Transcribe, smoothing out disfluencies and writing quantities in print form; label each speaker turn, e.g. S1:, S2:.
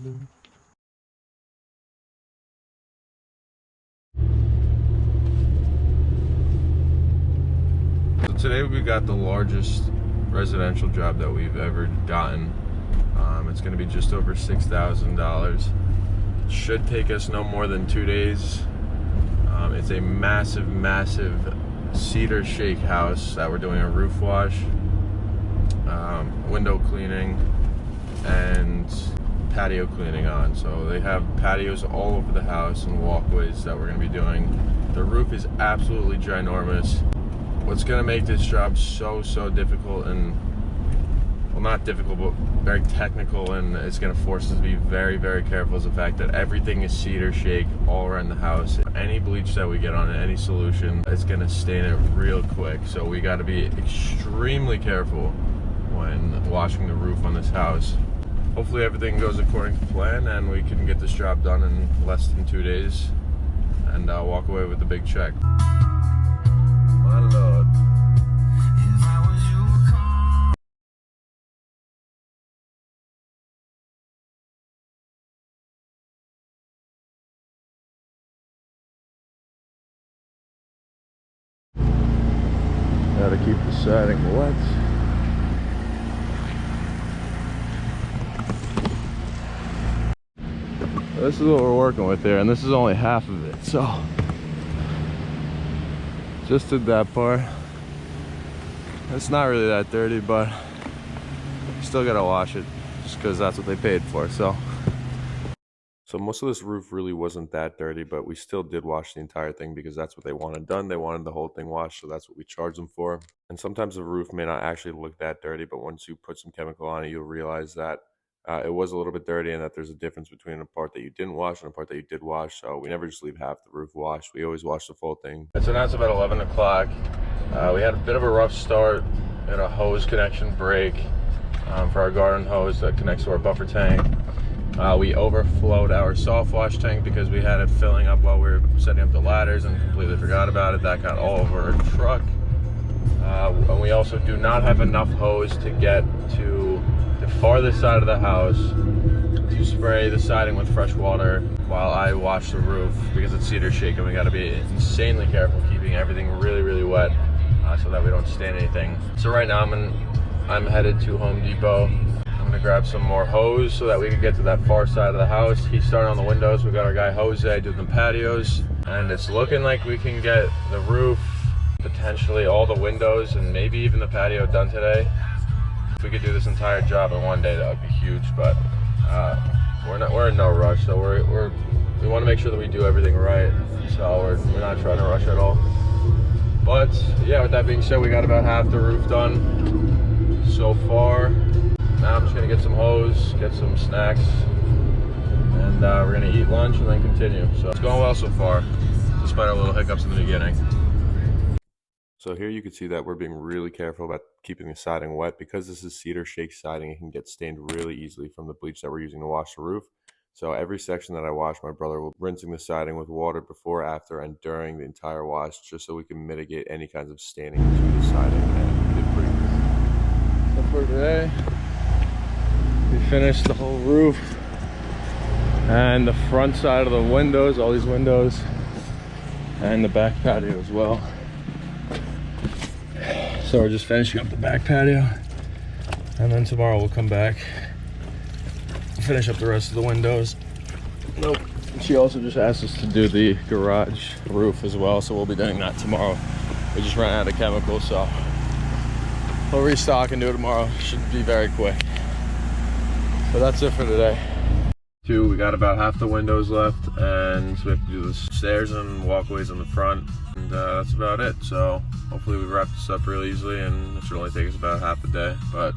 S1: So today we got the largest residential job that we've ever gotten. It's going to be just over $6,000. Should take us no more than 2 days. It's a massive, massive cedar shake house that we're doing a roof wash, window cleaning, and patio cleaning on. So they have patios all over the house and walkways that we're going to be doing. The roof is absolutely ginormous. What's going to make this job so difficult, and well, not difficult, but very technical, and it's going to force us to be very careful, is the fact that everything is cedar shake all around the house. Any bleach that we get on it, any solution, it's going to stain it real quick. So we got to be extremely careful when washing the roof on this house. Hopefully everything goes according to plan and we can get this job done in less than 2 days and walk away with a big check. My Lord. Gotta keep the siding wet. This is what we're working with here, and this is only half of it, so just did that part. It's not really that dirty, but you still gotta wash it just because that's what they paid for. So most of this roof really wasn't that dirty, but we still did wash the entire thing because that's what they wanted done. They wanted the whole thing washed, so that's what we charged them for. And sometimes the roof may not actually look that dirty, but once you put some chemical on it, you'll realize that it was a little bit dirty and that there's a difference between a part that you didn't wash and a part that you did wash. So we never just leave half the roof washed. We always wash the full thing. So now it's about 11 o'clock. We had a bit of a rough start and a hose connection break for our garden hose that connects to our buffer tank. We overflowed our soft wash tank because we had it filling up while we were setting up the ladders and completely forgot about it. That got all over our truck. And we also do not have enough hose to get to the farthest side of the house to spray the siding with fresh water while I wash the roof because it's cedar shake, and we got to be insanely careful keeping everything really wet so that we don't stain anything. So right now I'm headed to Home Depot. I'm gonna grab some more hose so that we can get to that far side of the house. He's starting on the windows. We got our guy Jose doing the patios, and it's looking like we can get the roof, potentially all the windows, and maybe even the patio done today. If we could do this entire job in one day, that would be huge, but we're in no rush, so we want to make sure that we do everything right, so we're not trying to rush at all. But yeah, with that being said, we got about half the roof done so far. Now I'm just gonna get some hose, get some snacks, and we're gonna eat lunch and then continue. So it's going well so far, despite our little hiccups in the beginning. So here you can see that we're being really careful about keeping the siding wet. Because this is cedar shake siding, it can get stained really easily from the bleach that we're using to wash the roof. So every section that I wash, my brother will rinsing the siding with water before, after, and during the entire wash, just so we can mitigate any kinds of staining to the siding. And we did pretty good. So for today, we finished the whole roof and the front side of the windows, all these windows, and the back patio as well. So we're just finishing up the back patio, and then tomorrow we'll come back and finish up the rest of the windows. Nope. She also just asked us to do the garage roof as well, so we'll be doing that tomorrow. We just ran out of chemicals, so we'll restock and do it tomorrow. Should be very quick. But that's it for today. We got about half the windows left, and so we have to do the stairs and walkways on the front, and that's about it. So hopefully we wrap this up real easily, and it should only take us about half a day. But